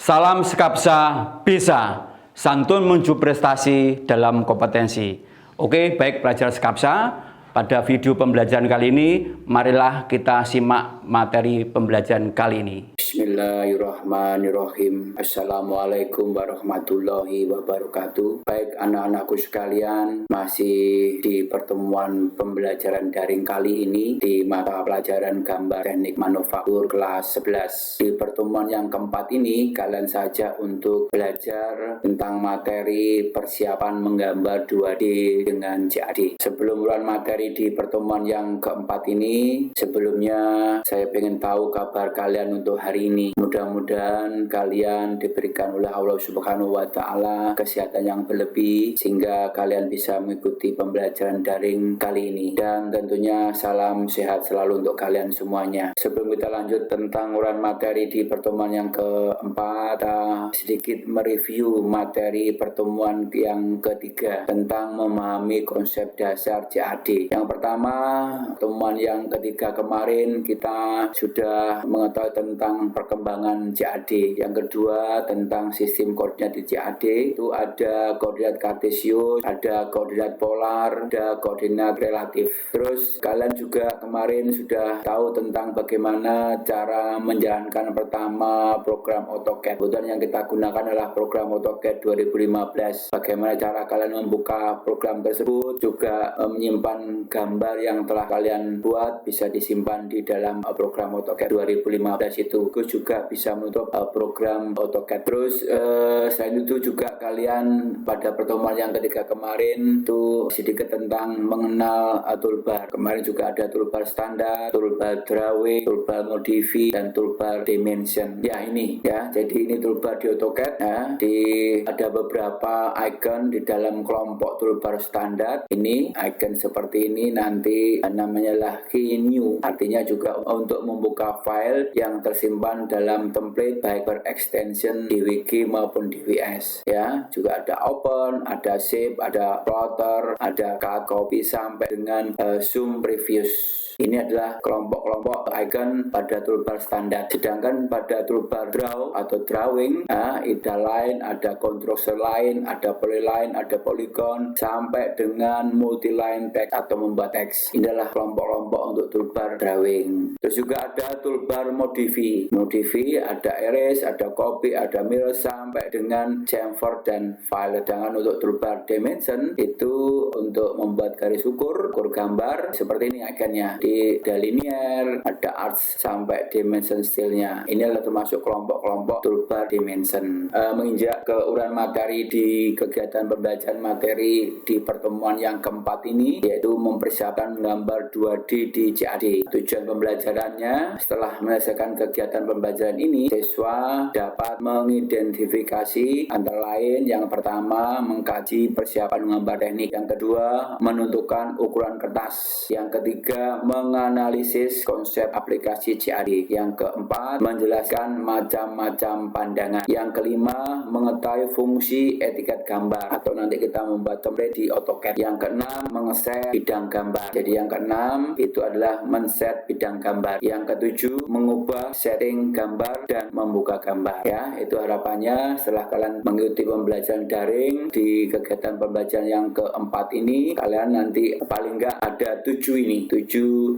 Salam Skapsa bisa, santun menuju prestasi dalam kompetensi. Oke, baik pelajar Skapsa, pada video pembelajaran kali ini, marilah kita simak materi pembelajaran kali ini. Bismillahirrahmanirrahim. Assalamualaikum warahmatullahi wabarakatuh. Baik anak-anakku sekalian, masih di pertemuan pembelajaran daring kali ini di mata pelajaran gambar teknik manufaktur kelas 11. Di pertemuan yang keempat ini, kalian saja untuk belajar tentang materi persiapan menggambar 2D dengan CAD. Sebelum mulai materi di pertemuan yang keempat ini, sebelumnya saya ingin tahu kabar kalian untuk hari ini. Mudah-mudahan kalian diberikan oleh Allah Subhanahu wa Ta'ala kesehatan yang berlebih sehingga kalian bisa mengikuti pembelajaran daring kali ini, dan tentunya salam sehat selalu untuk kalian semuanya. Sebelum kita lanjut tentang uraian materi di pertemuan yang keempat, kita sedikit mereview materi pertemuan yang ketiga tentang memahami konsep dasar CAD. Yang pertama, pertemuan yang ketiga kemarin kita sudah mengetahui tentang perkembangan CAD. Yang kedua, tentang sistem koordinat di CAD. Itu ada koordinat kartesius, ada koordinat polar, ada koordinat relatif. Terus kalian juga kemarin sudah tahu tentang bagaimana cara menjalankan pertama program AutoCAD. Kemudian yang kita gunakan adalah program AutoCAD 2015. Bagaimana cara kalian membuka program tersebut, juga menyimpan gambar yang telah kalian buat bisa disimpan di dalam program AutoCAD 2015 itu. Terus juga bisa menutup program AutoCAD. Terus selain itu juga kalian pada pertemuan yang ketiga kemarin itu sedikit tentang mengenal toolbar. Kemarin juga ada toolbar standar, toolbar drawing, toolbar modify, dan toolbar dimension. Ya ini ya, jadi ini toolbar di AutoCAD ya. Ada beberapa icon di dalam kelompok toolbar standar. Ini icon seperti ini nanti namanya lah key new. Artinya juga untuk membuka file yang tersimpan dalam template baik extension di wiki maupun di WS ya. Juga ada open, ada save, ada plotter, ada cut, copy sampai dengan zoom previous. Ini adalah kelompok-kelompok icon pada toolbar standar. Sedangkan pada toolbar draw atau drawing, ada line, ada construction line, ada polyline, ada polygon, sampai dengan multi line text atau membuat teks. Ini adalah kelompok-kelompok untuk toolbar drawing. Terus juga ada toolbar modify. Modify ada erase, ada copy, ada mirror, sampai dengan chamfer dan file. Sedangkan untuk toolbar dimension itu untuk membuat garis ukur gambar seperti ini iconnya. Ada linear, ada arcs, sampai dimension stylenya. Ini adalah termasuk kelompok-kelompok toolbar dimension. Menginjak ke uraian materi di kegiatan pembelajaran materi di pertemuan yang keempat ini, yaitu mempersiapkan menggambar 2D di CAD. Tujuan pembelajarannya, setelah menyelesaikan kegiatan pembelajaran ini, siswa dapat mengidentifikasi antara lain yang pertama mengkaji persiapan menggambar teknik, yang kedua menentukan ukuran kertas, yang ketiga menganalisis konsep aplikasi CAD, yang keempat menjelaskan macam-macam pandangan, yang kelima mengetahui fungsi etiket gambar atau nanti kita membuat template di AutoCAD, yang keenam mengeset bidang gambar. Jadi yang keenam itu adalah men-set bidang gambar, yang ketujuh mengubah setting gambar dan membuka gambar ya. Itu harapannya setelah kalian mengikuti pembelajaran daring di kegiatan pembelajaran yang keempat ini, kalian nanti paling enggak ada 7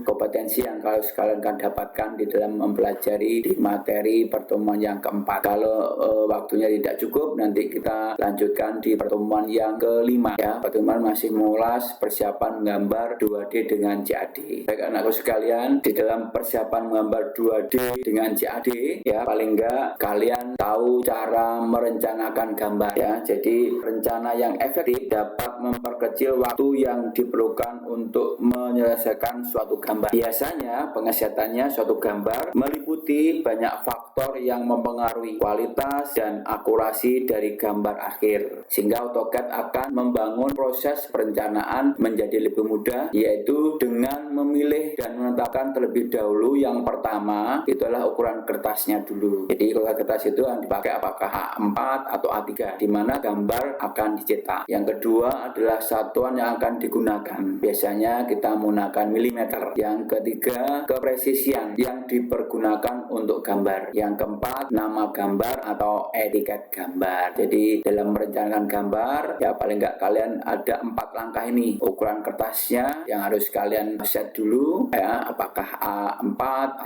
kompetensi yang kalian akan dapatkan di dalam mempelajari di materi pertemuan yang keempat. Kalau waktunya tidak cukup, nanti kita lanjutkan di pertemuan yang kelima ya. Pertemuan masih mengulas persiapan menggambar 2D dengan CAD. Baik anakku sekalian, di dalam persiapan menggambar 2D dengan CAD ya, paling enggak kalian tahu cara merencanakan gambar ya. Jadi rencana yang efektif dapat memperkecil waktu yang diperlukan untuk menyelesaikan suatu gambar. Biasanya pengesetannya suatu gambar meliputi banyak faktor yang mempengaruhi kualitas dan akurasi dari gambar akhir, sehingga AutoCAD akan membangun proses perencanaan menjadi lebih mudah, yaitu dengan memilih dan menetapkan terlebih dahulu yang pertama itu adalah ukuran kertasnya dulu. Jadi ukuran kertas itu yang dipakai apakah A4 atau A3, di mana gambar akan dicetak. Yang kedua adalah satuan yang akan digunakan. Biasanya kita menggunakan milimeter. Yang ketiga, kepresisian yang dipergunakan untuk gambar. Yang keempat, nama gambar atau etiket gambar. Jadi dalam merencanakan gambar, ya paling nggak kalian ada 4 langkah ini. Ukuran kertasnya yang harus kalian set dulu, ya, apakah A4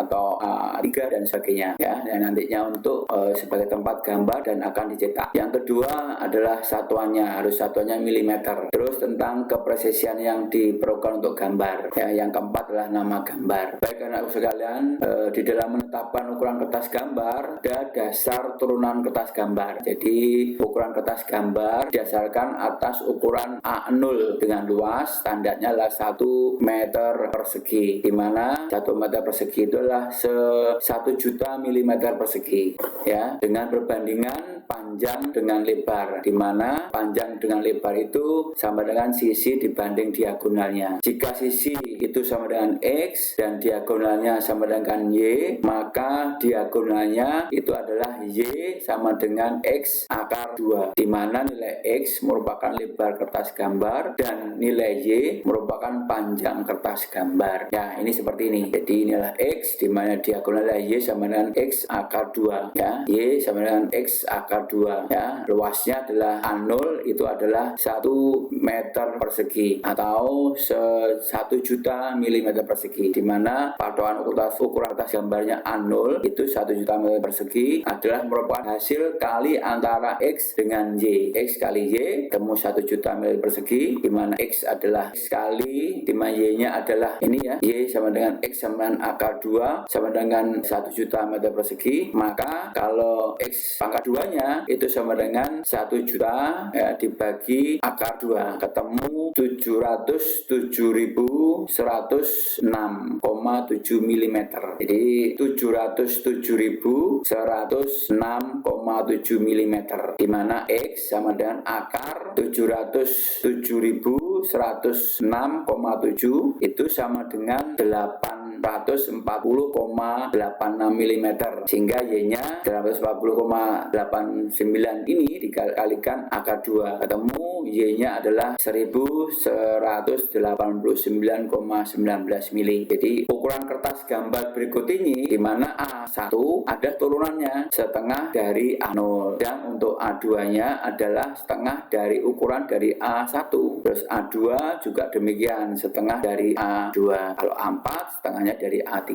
atau A3 dan sebagainya, ya. Dan nantinya untuk sebagai tempat gambar dan akan dicetak. Yang kedua adalah satuannya, harus satuannya milimeter. Terus tentang kepresisian yang diperlukan untuk gambar. Ya, yang keempat adalah nama gambar. Baik anak sekalian, di dalam menetapkan ukuran kertas gambar ada dasar turunan kertas gambar. Jadi ukuran kertas gambar didasarkan atas ukuran A0 dengan luas standarnya adalah 1 meter persegi, di mana 1 meter persegi itu adalah 1 juta milimeter persegi, ya, dengan perbandingan panjang dengan lebar, di mana panjang dengan lebar itu sama dengan sisi dibanding diagonalnya. Jika sisi itu sama dengan X dan diagonalnya sama dengan Y, maka diagonalnya itu adalah Y sama dengan X akar 2, di mana nilai X merupakan lebar kertas gambar dan nilai Y merupakan panjang kertas gambar. Ya, ini seperti ini. Jadi inilah X, di mana diagonalnya Y sama dengan X akar 2, ya. Y sama dengan X akar 2, ya. Luasnya adalah A0 itu adalah 1 meter persegi atau 1 juta milimeter persegi, di mana patokan ukuran kertas gambarnya A0 itu 1 juta milimeter persegi adalah merupakan hasil kali antara X dengan Y. X kali Y temu 1 juta milimeter persegi, di mana X adalah X kali, di mana Y-nya adalah ini, ya, Y sama dengan X sama dengan akar 2 sama dengan 1 juta meter persegi. Maka kalau X pangkat 2-nya itu sama dengan 1 juta, ya, dibagi akar 2 ketemu 707.106,7 mm. Jadi 707.106,7 mm, di mana X sama dengan akar 707.106,7 itu sama dengan 840,86 mm, sehingga Y-nya 840,89 ini dikalikan akar 2 ketemu Y-nya adalah 1189,19 mili. Jadi ukuran kertas gambar berikut ini, di mana A1 ada turunannya setengah dari A0 dan untuk A2-nya adalah setengah dari ukuran dari A1. Terus A2 juga demikian, setengah dari A2. Kalau A4 setengahnya dari A3.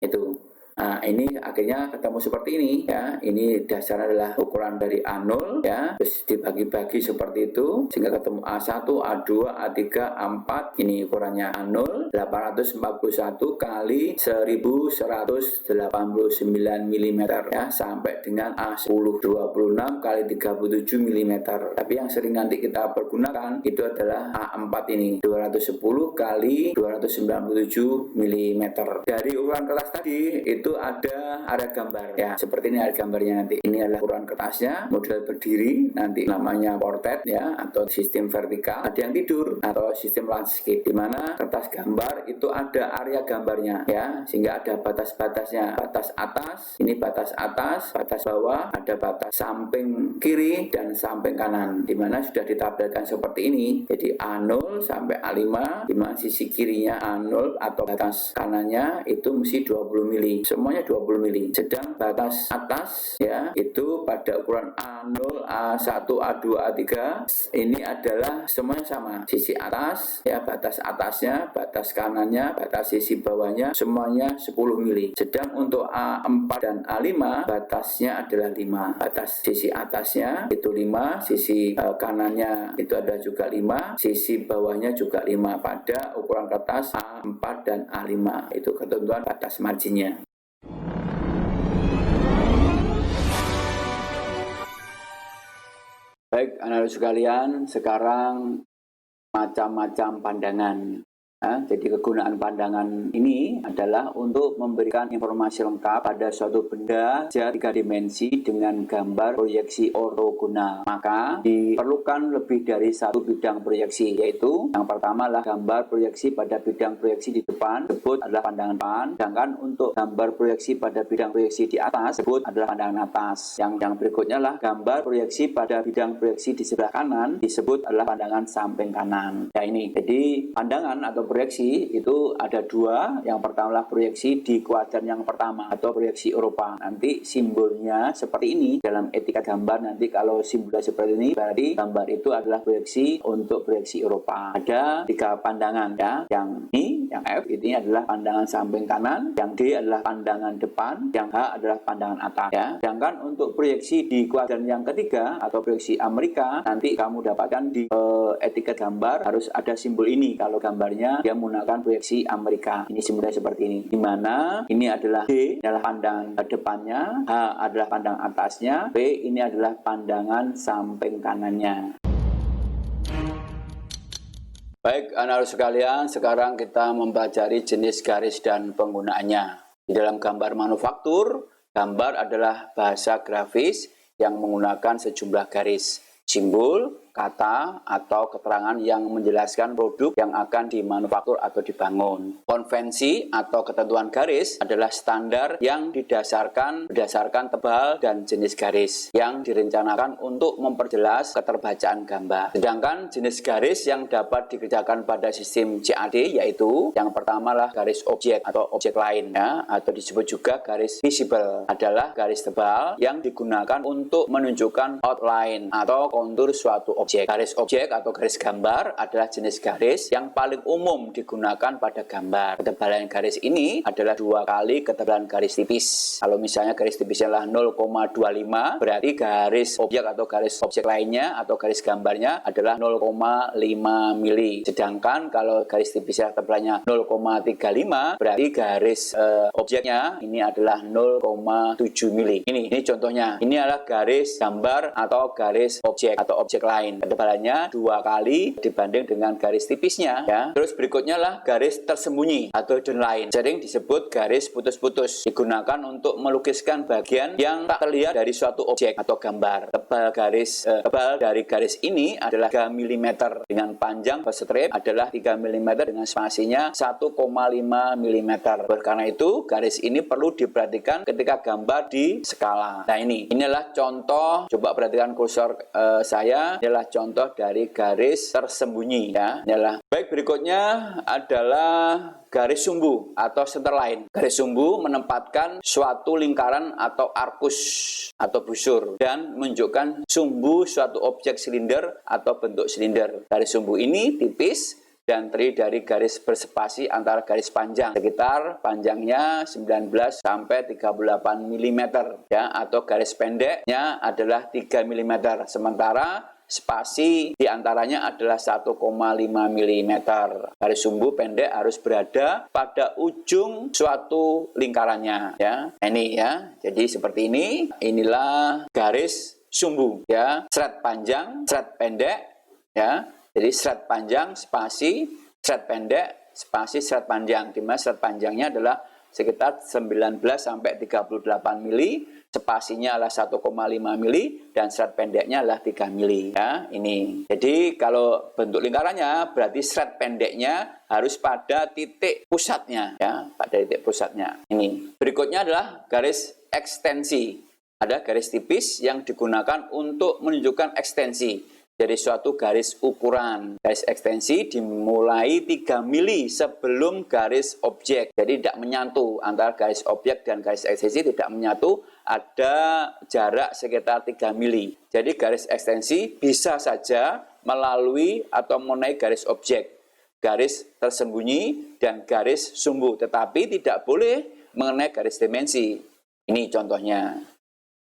Itu. Nah, ini akhirnya ketemu seperti ini, ya. Ini dasarnya adalah ukuran dari A0, ya. Terus dibagi-bagi seperti itu sehingga ketemu A1, A2, A3, A4. Ini ukurannya A0 841 kali 1189 mm, ya, sampai dengan A10 26 kali 37 mm. Tapi yang sering nanti kita pergunakan itu adalah A4 ini 210 kali 297 mm. Dari ukuran kertas tadi itu ada area gambar, ya, seperti ini area gambarnya nanti. Ini adalah ukuran kertasnya, model berdiri, nanti namanya portrait, ya, atau sistem vertikal. Ada yang tidur atau sistem landscape, di mana kertas gambar itu ada area gambarnya, ya, sehingga ada batas-batasnya. Batas atas, ini batas atas, batas bawah, ada batas samping kiri dan samping kanan, di mana sudah ditampilkan seperti ini. Jadi A0 sampai A5, di mana sisi kirinya A0 atau batas kanannya itu mesti 20 mili. Semuanya 20 mili. Sedang batas atas, ya, itu pada ukuran A0, A1, A2, A3 ini adalah semuanya sama. Sisi atas, ya, batas atasnya, batas kanannya, batas sisi bawahnya semuanya 10 mili. Sedang untuk A4 dan A5 batasnya adalah 5. Batas sisi atasnya itu 5, sisi kanannya itu ada juga 5, sisi bawahnya juga 5 pada ukuran kertas A4 dan A5. Itu ketentuan batas marginnya. Baik, anak-anak sekalian, sekarang macam-macam pandangan. Jadi kegunaan pandangan ini adalah untuk memberikan informasi lengkap pada suatu benda 3 dimensi dengan gambar proyeksi ortogonal. Maka diperlukan lebih dari satu bidang proyeksi, yaitu yang pertama adalah gambar proyeksi pada bidang proyeksi di depan, disebut adalah pandangan depan. Sedangkan untuk gambar proyeksi pada bidang proyeksi di atas, disebut adalah pandangan atas. Yang berikutnya adalah gambar proyeksi pada bidang proyeksi di sebelah kanan, disebut adalah pandangan samping kanan. Ya, ini. Jadi pandangan atau proyeksi itu ada dua. Yang pertama adalah proyeksi di kuadran yang pertama atau proyeksi Eropa. Nanti simbolnya seperti ini dalam etika gambar. Nanti kalau simbolnya seperti ini berarti gambar itu adalah proyeksi untuk proyeksi Eropa. Ada 3 pandangan ya. Yang ini, yang F ini adalah pandangan samping kanan, yang D adalah pandangan depan, yang H adalah pandangan atas ya. Sedangkan untuk proyeksi di kuadran yang ketiga atau proyeksi Amerika, nanti kamu dapatkan di etika gambar harus ada simbol ini. Kalau gambarnya dia menggunakan proyeksi Amerika, ini simbolnya seperti ini, di mana ini adalah D adalah pandangan depannya, H adalah pandangan atasnya, B ini adalah pandangan samping kanannya. Baik anak-anak sekalian, sekarang kita mempelajari jenis garis dan penggunaannya. Di dalam gambar manufaktur, gambar adalah bahasa grafis yang menggunakan sejumlah garis, simbol, kata, atau keterangan yang menjelaskan produk yang akan dimanufaktur atau dibangun. Konvensi atau ketentuan garis adalah standar yang berdasarkan tebal dan jenis garis yang direncanakan untuk memperjelas keterbacaan gambar. Sedangkan jenis garis yang dapat dikerjakan pada sistem CAD yaitu yang pertama adalah garis objek atau objek lain ya, atau disebut juga garis visible, adalah garis tebal yang digunakan untuk menunjukkan outline atau kontur suatu objek. Garis objek atau garis gambar adalah jenis garis yang paling umum digunakan pada gambar. Ketebalan garis ini adalah 2 kali ketebalan garis tipis. Kalau misalnya garis tipisnya adalah 0,25, berarti garis objek atau garis objek lainnya atau garis gambarnya adalah 0,5 mili. Sedangkan kalau garis tipisnya tebalannya 0,35, berarti garis objeknya ini adalah 0,7 mili. Ini contohnya. Ini adalah garis gambar atau garis objek atau objek lain. Ketebalannya 2 kali dibanding dengan garis tipisnya ya. Terus berikutnya lah garis tersembunyi atau hidden line, sering disebut garis putus-putus, digunakan untuk melukiskan bagian yang tak terlihat dari suatu objek atau gambar. Tebal dari garis ini adalah 3 mm dengan panjang per strip adalah 3 mm dengan spasinya 1,5 mm. Karena itu garis ini perlu diperhatikan ketika gambar di skala. Nah inilah contoh, coba perhatikan kursor saya, adalah contoh dari garis tersembunyi ya. Baik, berikutnya adalah garis sumbu atau centerline. Garis sumbu menempatkan suatu lingkaran atau arkus atau busur dan menunjukkan sumbu suatu objek silinder atau bentuk silinder. Garis sumbu ini tipis dan terdiri dari garis bersepasi antara garis panjang, sekitar panjangnya 19 sampai 38 mm ya, atau garis pendeknya adalah 3 mm. Sementara spasi diantaranya adalah 1,5 mm. Garis sumbu pendek harus berada pada ujung suatu lingkarannya ya. Ini ya. Jadi seperti ini. Inilah garis sumbu ya. Thread panjang, thread pendek ya. Jadi thread panjang, spasi, thread pendek, spasi, thread panjang. Di mana thread panjangnya adalah sekitar 19 sampai 38 mili. Spasinya adalah 1,5 mili dan thread pendeknya adalah 3 mili ya. Ini. Jadi kalau bentuk lingkarannya berarti thread pendeknya harus pada titik pusatnya ya, pada titik pusatnya. Ini. Berikutnya adalah garis ekstensi. Ada garis tipis yang digunakan untuk menunjukkan ekstensi dari suatu garis ukuran. Garis ekstensi dimulai 3 mili sebelum garis objek. Jadi tidak menyatu antara garis objek dan garis ekstensi, tidak menyatu, ada jarak sekitar 3 mili. Jadi garis ekstensi bisa saja melalui atau mengenai garis objek, garis tersembunyi, dan garis sumbu, tetapi tidak boleh mengenai garis dimensi. Ini contohnya.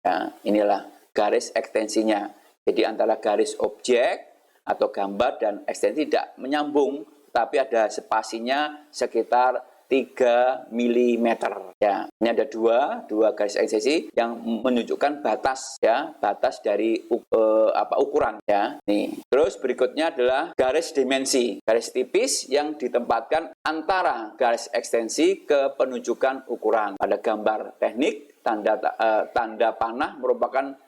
Ya, inilah garis ekstensinya. Jadi antara garis objek atau gambar dan ekstensi tidak menyambung, tapi ada spasinya sekitar 3 mm ya. Ini ada dua garis ekstensi yang menunjukkan batas ya, batas dari ukuran ya. Nih. Terus berikutnya adalah garis dimensi, garis tipis yang ditempatkan antara garis ekstensi ke penunjukan ukuran. Pada gambar teknik, tanda panah merupakan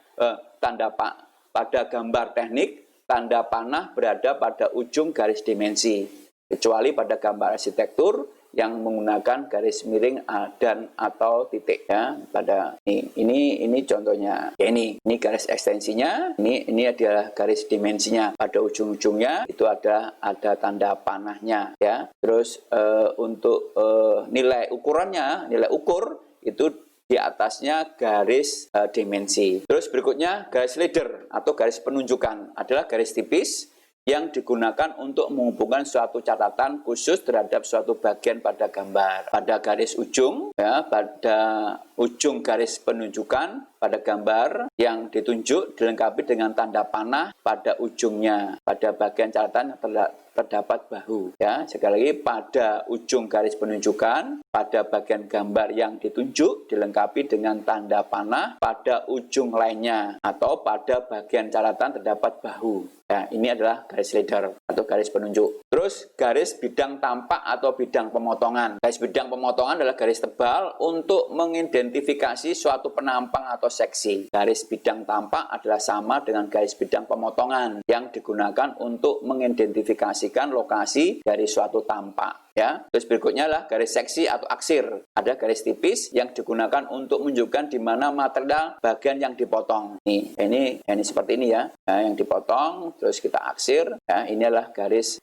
pada gambar teknik, tanda panah berada pada ujung garis dimensi. Kecuali pada gambar arsitektur yang menggunakan garis miring dan atau titik ya. Pada ini contohnya. Ya ini garis ekstensinya, ini adalah garis dimensinya. Pada ujung-ujungnya itu ada tanda panahnya ya. Terus untuk nilai ukurannya, nilai ukur itu di atasnya garis dimensi. Terus berikutnya garis leader atau garis penunjukan adalah garis tipis yang digunakan untuk menghubungkan suatu catatan khusus terhadap suatu bagian pada gambar. Pada garis ujung, ya, pada ujung garis penunjukan pada gambar yang ditunjuk dilengkapi dengan tanda panah pada ujungnya. Pada bagian catatan terdapat bahu. Ya, sekali lagi pada ujung garis penunjukan, pada bagian gambar yang ditunjuk dilengkapi dengan tanda panah pada ujung lainnya atau pada bagian catatan terdapat bahu. Ya, ini adalah garis leader atau garis penunjuk. Terus garis bidang tampak atau bidang pemotongan. Garis bidang pemotongan adalah garis tebal untuk mengidentifikasi suatu penampang atau seksi. Garis bidang tampak adalah sama dengan garis bidang pemotongan yang digunakan untuk mengidentifikasikan lokasi dari suatu tampak. Ya, terus berikutnya adalah garis seksi atau aksir. Ada garis tipis yang digunakan untuk menunjukkan di mana material bagian yang dipotong. Ini seperti ini ya. Nah, yang dipotong terus kita aksir. Ya, ini adalah garis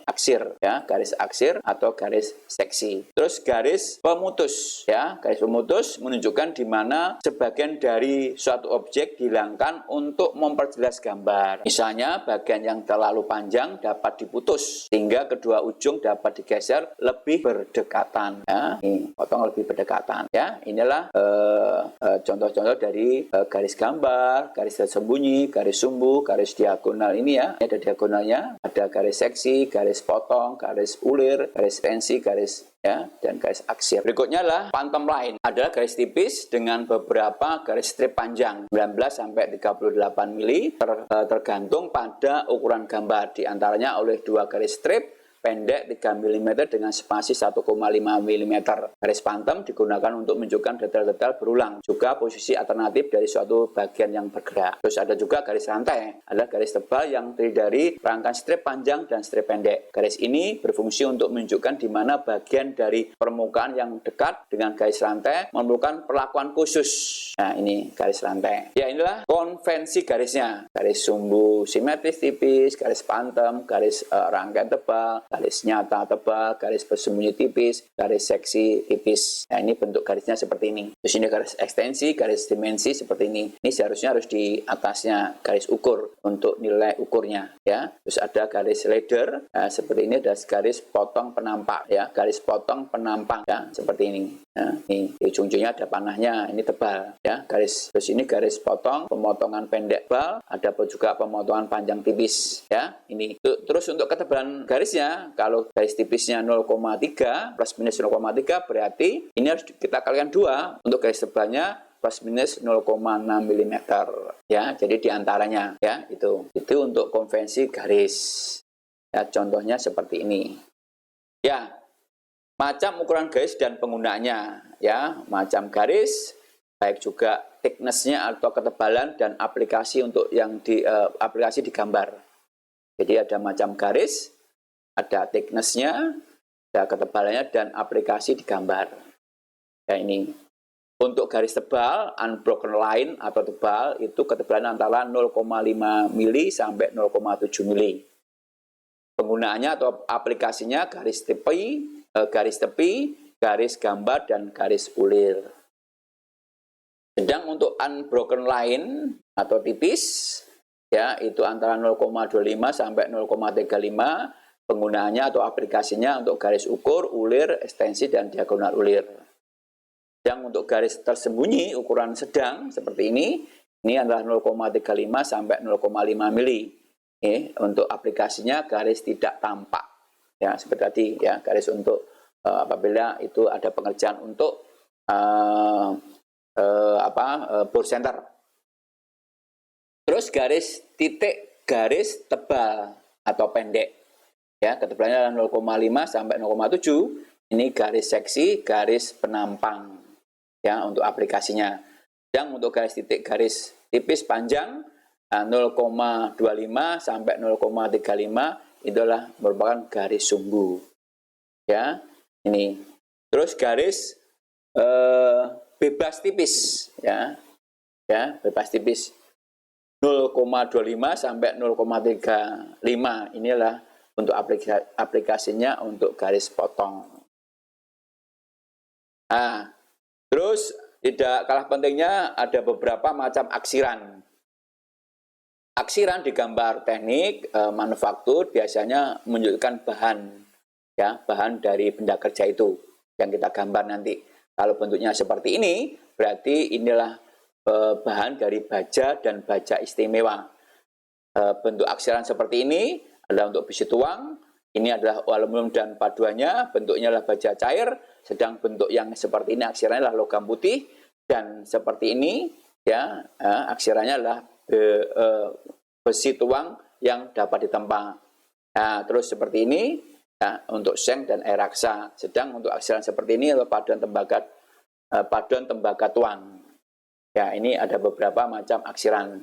aksir ya, garis aksir atau garis seksi. Terus garis pemutus ya, garis pemutus menunjukkan di mana sebagian dari suatu objek dihilangkan untuk memperjelas gambar. Misalnya bagian yang terlalu panjang dapat diputus sehingga kedua ujung dapat digeser lebih berdekatan ya. Ini potong lebih berdekatan ya. Inilah contoh-contoh dari garis gambar, garis tersembunyi, garis sumbu, garis diagonal ini ya. Ini ada diagonalnya, ada garis seksi, garis potong, garis ulir, garis tensi, garis ya, dan garis aksir. Berikutnya adalah phantom line. Adalah garis tipis dengan beberapa garis strip panjang 19 sampai 38 mili tergantung pada ukuran gambar. Di antaranya oleh dua garis strip pendek 3 mm dengan spasi 1,5 mm. Garis phantom digunakan untuk menunjukkan detail-detail berulang. Juga posisi alternatif dari suatu bagian yang bergerak. Terus ada juga garis rantai. Adalah garis tebal yang terdiri dari rangkaian strip panjang dan strip pendek. Garis ini berfungsi untuk menunjukkan di mana bagian dari permukaan yang dekat dengan garis rantai memerlukan perlakuan khusus. Nah, ini garis rantai. Ya, inilah konvensi garisnya. Garis sumbu simetris tipis, garis phantom, garis rangkaian tebal, garis nyata tebal, garis bersembunyi tipis, garis seksi tipis. Nah, ini bentuk garisnya seperti ini. Terus ini garis ekstensi, garis dimensi seperti ini. Ini seharusnya harus di atasnya garis ukur untuk nilai ukurnya ya. Terus ada garis leader. Nah, seperti ini ada garis potong penampak ya, garis potong penampang ya, seperti ini. Nah, ini di ujung-ujungnya ada panahnya, ini tebal ya. Garis terus ini garis potong, pemotongan pendek tebal, ada juga pemotongan panjang tipis ya. Ini terus untuk ketebalan garisnya, kalau garis tipisnya 0,3 plus minus 0,3 berarti ini harus kita kalikan 2 untuk garis tebalnya plus minus 0,6 mm ya. Jadi diantaranya ya itu untuk konvensi garis ya. Contohnya seperti ini ya. Macam ukuran garis dan penggunaannya ya, macam garis baik juga thickness-nya atau ketebalan dan aplikasi untuk yang aplikasi digambar. Jadi ada macam garis, ada thickness-nya, ada ketebalannya, dan aplikasi digambar. Ya, ini. Untuk garis tebal, unbroken line atau tebal, itu ketebalan antara 0,5 mili sampai 0,7 mili. Penggunaannya atau aplikasinya garis tepi, garis gambar, dan garis ulir. Sedang untuk unbroken line atau tipis, ya itu antara 0,25 sampai 0,35. Penggunaannya atau aplikasinya untuk garis ukur, ulir, ekstensi, dan diagonal ulir. Yang untuk garis tersembunyi ukuran sedang seperti ini adalah 0,35 sampai 0,5 mili. Untuk aplikasinya garis tidak tampak. Ya, seperti tadi ya, garis untuk apabila itu ada pengerjaan untuk bore center. Terus garis titik, garis tebal atau pendek. Ya, ketebalannya adalah 0,5 sampai 0,7. Ini garis seksi, garis penampang. Ya, untuk aplikasinya. Yang untuk garis titik, garis tipis panjang 0,25 sampai 0,35 itulah merupakan garis sumbu. Ya. Ini. Terus garis bebas tipis ya. Ya, bebas tipis 0,25 sampai 0,35. Inilah untuk aplikasinya untuk garis potong. Nah, terus tidak kalah pentingnya ada beberapa macam aksiran. Aksiran di gambar teknik manufaktur biasanya menunjukkan bahan, ya, bahan dari benda kerja itu yang kita gambar nanti. Kalau bentuknya seperti ini, berarti inilah bahan dari baja dan baja istimewa. Bentuk aksiran seperti ini adalah untuk besi tuang. Ini adalah aluminium dan paduannya, bentuknya adalah baja cair. Sedang bentuk yang seperti ini aksirannya adalah logam putih, dan seperti ini ya aksirannya adalah besi tuang yang dapat ditempa. Nah, terus seperti ini ya, untuk seng dan air raksa. Sedang untuk aksiran seperti ini adalah paduan tembaga tuang. Ya, ini ada beberapa macam aksiran.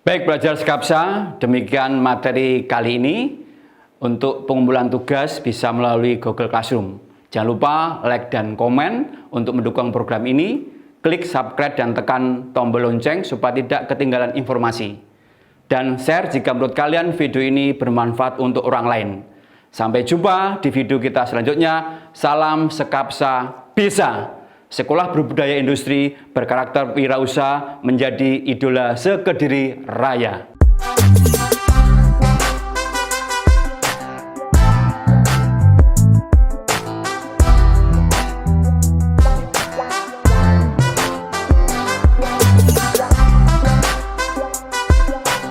Baik pelajar Skapsa, demikian materi kali ini. Untuk pengumpulan tugas bisa melalui Google Classroom. Jangan lupa like dan komen untuk mendukung program ini. Klik subscribe dan tekan tombol lonceng supaya tidak ketinggalan informasi. Dan share jika menurut kalian video ini bermanfaat untuk orang lain. Sampai jumpa di video kita selanjutnya. Salam Skapsa bisa. Sekolah Berbudaya Industri berkarakter wirausaha menjadi idola sekediri raya.